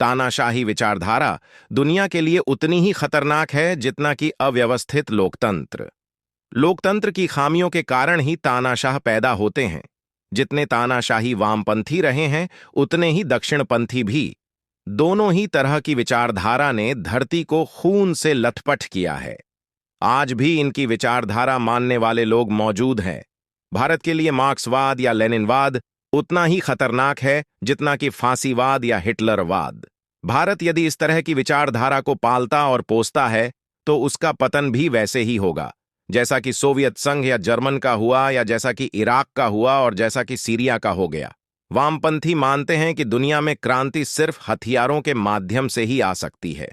तानाशाही विचारधारा दुनिया के लिए उतनी ही खतरनाक है जितना कि अव्यवस्थित लोकतंत्र। लोकतंत्र की खामियों के कारण ही तानाशाह पैदा होते हैं। जितने तानाशाही वामपंथी रहे हैं उतने ही दक्षिणपंथी भी। दोनों ही तरह की विचारधारा ने धरती को खून से लथपथ किया है। आज भी इनकी विचारधारा मानने वाले लोग मौजूद हैं। भारत के लिए मार्क्सवाद या लेनिनवाद उतना ही खतरनाक है जितना कि फांसीवाद या हिटलरवाद। भारत यदि इस तरह की विचारधारा को पालता और पोसता है तो उसका पतन भी वैसे ही होगा, जैसा कि सोवियत संघ या जर्मन का हुआ, या जैसा कि इराक का हुआ, और जैसा कि सीरिया का हो गया। वामपंथी मानते हैं कि दुनिया में क्रांति सिर्फ हथियारों के माध्यम से ही आ सकती है।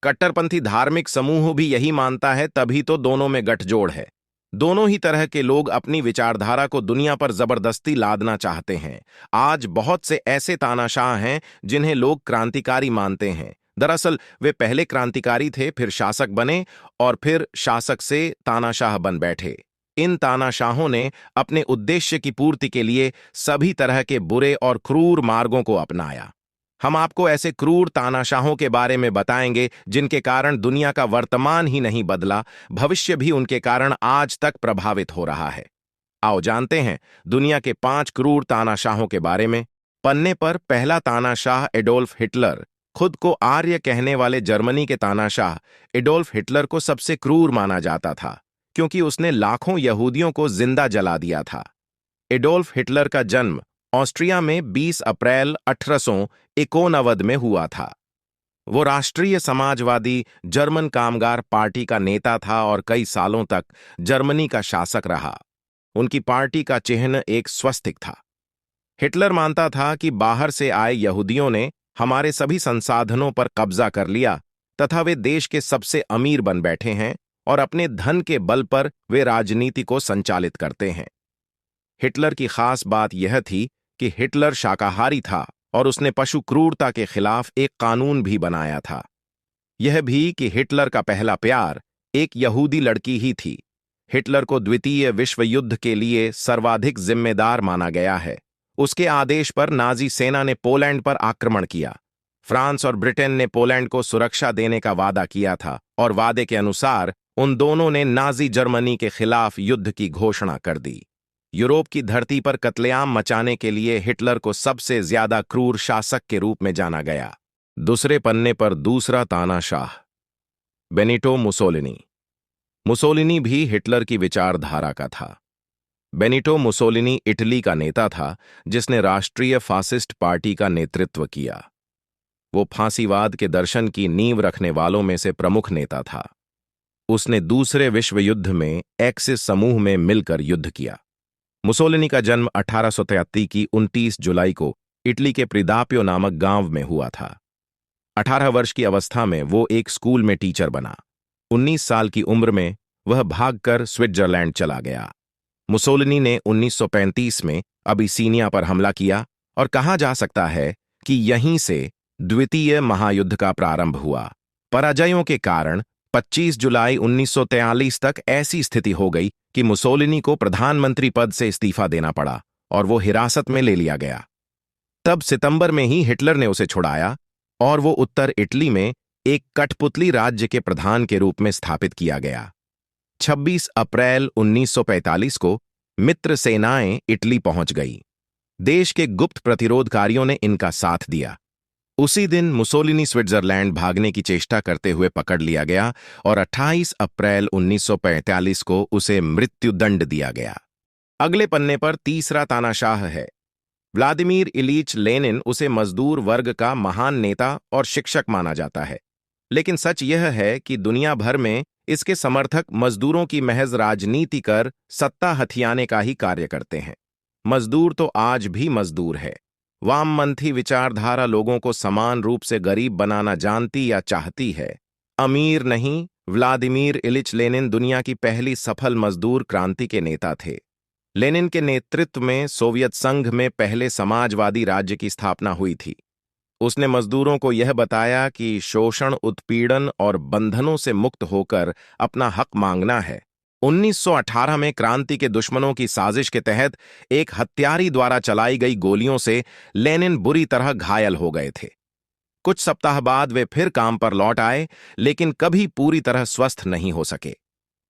कट्टरपंथी धार्मिक समूह भी यही मानता है, तभी तो दोनों में गठजोड़ है। दोनों ही तरह के लोग अपनी विचारधारा को दुनिया पर जबरदस्ती लादना चाहते हैं। आज बहुत से ऐसे तानाशाह हैं जिन्हें लोग क्रांतिकारी मानते हैं। दरअसल वे पहले क्रांतिकारी थे, फिर शासक बने और फिर शासक से तानाशाह बन बैठे। इन तानाशाहों ने अपने उद्देश्य की पूर्ति के लिए सभी तरह के बुरे और क्रूर मार्गों को अपनाया। हम आपको ऐसे क्रूर तानाशाहों के बारे में बताएंगे जिनके कारण दुनिया का वर्तमान ही नहीं बदला, भविष्य भी उनके कारण आज तक प्रभावित हो रहा है। आओ जानते हैं दुनिया के 5 क्रूर तानाशाहों के बारे में। पन्ने पर पहला तानाशाह एडोल्फ हिटलर। खुद को आर्य कहने वाले जर्मनी के तानाशाह एडोल्फ हिटलर को सबसे क्रूर माना जाता था, क्योंकि उसने लाखों यहूदियों को जिंदा जला दिया था। एडोल्फ हिटलर का जन्म ऑस्ट्रिया में 20 अप्रैल 1889 में हुआ था। वो राष्ट्रीय समाजवादी जर्मन कामगार पार्टी का नेता था और कई सालों तक जर्मनी का शासक रहा। उनकी पार्टी का चिन्ह एक स्वस्तिक था। हिटलर मानता था कि बाहर से आए यहूदियों ने हमारे सभी संसाधनों पर कब्जा कर लिया तथा वे देश के सबसे अमीर बन बैठे हैं और अपने धन के बल पर वे राजनीति को संचालित करते हैं। हिटलर की खास बात यह थी कि हिटलर शाकाहारी था और उसने पशु क्रूरता के खिलाफ एक कानून भी बनाया था। यह भी कि हिटलर का पहला प्यार एक यहूदी लड़की ही थी। हिटलर को द्वितीय विश्व युद्ध के लिए सर्वाधिक जिम्मेदार माना गया है। उसके आदेश पर नाजी सेना ने पोलैंड पर आक्रमण किया। फ्रांस और ब्रिटेन ने पोलैंड को सुरक्षा देने का वादा किया था और वादे के अनुसार उन दोनों ने नाजी जर्मनी के खिलाफ युद्ध की घोषणा कर दी। यूरोप की धरती पर कत्लेआम मचाने के लिए हिटलर को सबसे ज्यादा क्रूर शासक के रूप में जाना गया। दूसरे पन्ने पर दूसरा तानाशाह बेनिटो मुसोलिनी। मुसोलिनी भी हिटलर की विचारधारा का था। बेनिटो मुसोलिनी इटली का नेता था जिसने राष्ट्रीय फासिस्ट पार्टी का नेतृत्व किया। वो फांसीवाद के दर्शन की नींव रखने वालों में से प्रमुख नेता था। उसने दूसरे विश्व युद्ध में एक्सिस समूह में मिलकर युद्ध किया। मुसोलिनी का जन्म 1833 की 29 जुलाई को इटली के प्रिदाप्यो नामक गांव में हुआ था। 18 वर्ष की अवस्था में वो एक स्कूल में टीचर बना। 19 साल की उम्र में वह भागकर स्विट्जरलैंड चला गया। मुसोलिनी ने 1935 में अबिसीनिया पर हमला किया और कहा जा सकता है कि यहीं से द्वितीय महायुद्ध का प्रारंभ हुआ। पराजयों के कारण 25 जुलाई 1943 तक ऐसी स्थिति हो गई कि मुसोलिनी को प्रधानमंत्री पद से इस्तीफा देना पड़ा और वो हिरासत में ले लिया गया। तब सितंबर में ही हिटलर ने उसे छुड़ाया और वो उत्तर इटली में एक कठपुतली राज्य के प्रधान के रूप में स्थापित किया गया। 26 अप्रैल 1945 को मित्र सेनाएं इटली पहुंच गई। देश के गुप्त प्रतिरोधकारियों ने इनका साथ दिया। उसी दिन मुसोलिनी स्विट्जरलैंड भागने की चेष्टा करते हुए पकड़ लिया गया और 28 अप्रैल 1945 को उसे मृत्युदंड दिया गया। अगले पन्ने पर तीसरा तानाशाह है व्लादिमीर इलीच लेनिन। उसे मजदूर वर्ग का महान नेता और शिक्षक माना जाता है, लेकिन सच यह है कि दुनिया भर में इसके समर्थक मजदूरों की महज राजनीति कर सत्ता हथियाने का ही कार्य करते हैं। मजदूर तो आज भी मजदूर है। वामपंथी विचारधारा लोगों को समान रूप से गरीब बनाना जानती या चाहती है, अमीर नहीं। व्लादिमीर इलिच लेनिन दुनिया की पहली सफल मजदूर क्रांति के नेता थे। लेनिन के नेतृत्व में सोवियत संघ में पहले समाजवादी राज्य की स्थापना हुई थी। उसने मजदूरों को यह बताया कि शोषण, उत्पीड़न और बंधनों से मुक्त होकर अपना हक मांगना है। 1918 में क्रांति के दुश्मनों की साजिश के तहत एक हत्यारी द्वारा चलाई गई गोलियों से लेनिन बुरी तरह घायल हो गए थे। कुछ सप्ताह बाद वे फिर काम पर लौट आए, लेकिन कभी पूरी तरह स्वस्थ नहीं हो सके।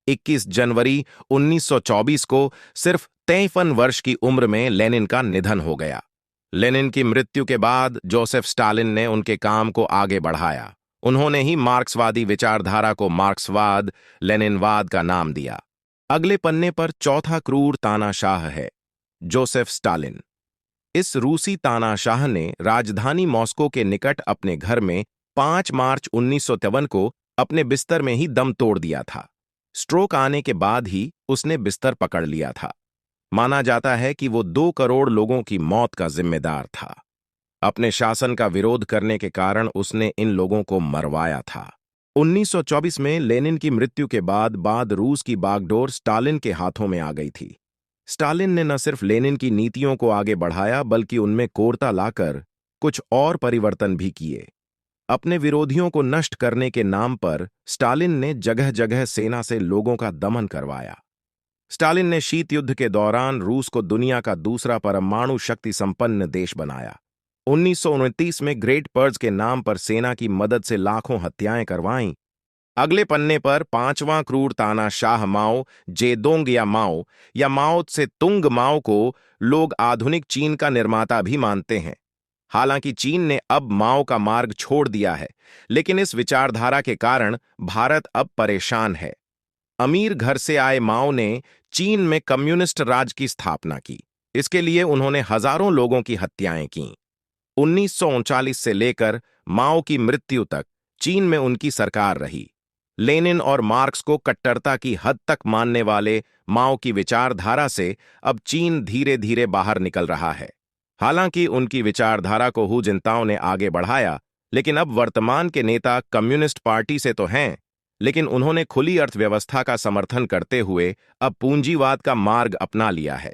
21 जनवरी 1924 को सिर्फ 53 वर्ष की उम्र में लेनिन का निधन हो गया। लेनिन की मृत्यु के बाद जोसेफ स्टालिन ने उनके काम को आगे बढ़ाया। उन्होंने ही मार्क्सवादी विचारधारा को मार्क्सवाद, लेनिनवाद का नाम दिया। अगले पन्ने पर चौथा क्रूर तानाशाह है जोसेफ स्टालिन। इस रूसी तानाशाह ने राजधानी मॉस्को के निकट अपने घर में 5 मार्च 1953 को अपने बिस्तर में ही दम तोड़ दिया था। स्ट्रोक आने के बाद ही उसने बिस्तर पकड़ लिया था। माना जाता है कि वो 2 करोड़ लोगों की मौत का जिम्मेदार था। अपने शासन का विरोध करने के कारण उसने इन लोगों को मरवाया था। 1924 में लेनिन की मृत्यु के बाद रूस की बागडोर स्टालिन के हाथों में आ गई थी। स्टालिन ने न सिर्फ लेनिन की नीतियों को आगे बढ़ाया, बल्कि उनमें कोरता लाकर कुछ और परिवर्तन भी किए। अपने विरोधियों को नष्ट करने के नाम पर स्टालिन ने जगह जगह सेना से लोगों का दमन करवाया। स्टालिन ने शीत युद्ध के दौरान रूस को दुनिया का दूसरा परमाणु शक्ति संपन्न देश बनाया। 1929 में ग्रेट पर्ज के नाम पर सेना की मदद से लाखों हत्याएं करवाईं। अगले पन्ने पर 5वां क्रूर तानाशाह माओ जेडोंग या माओ से तुंग माओ को लोग आधुनिक चीन का निर्माता भी मानते हैं। हालांकि चीन ने अब माओ का मार्ग छोड़ दिया है, लेकिन इस विचारधारा के कारण भारत अब परेशान है। अमीर घर से आए माओ ने चीन में कम्युनिस्ट राज की स्थापना की। इसके लिए उन्होंने हजारों लोगों की हत्याएं की। 1939 से लेकर माओ की मृत्यु तक चीन में उनकी सरकार रही। लेनिन और मार्क्स को कट्टरता की हद तक मानने वाले माओ की विचारधारा से अब चीन धीरे धीरे बाहर निकल रहा है। हालांकि उनकी विचारधारा को हू जिनताओं ने आगे बढ़ाया, लेकिन अब वर्तमान के नेता कम्युनिस्ट पार्टी से तो हैं, लेकिन उन्होंने खुली अर्थव्यवस्था का समर्थन करते हुए अब पूंजीवाद का मार्ग अपना लिया है।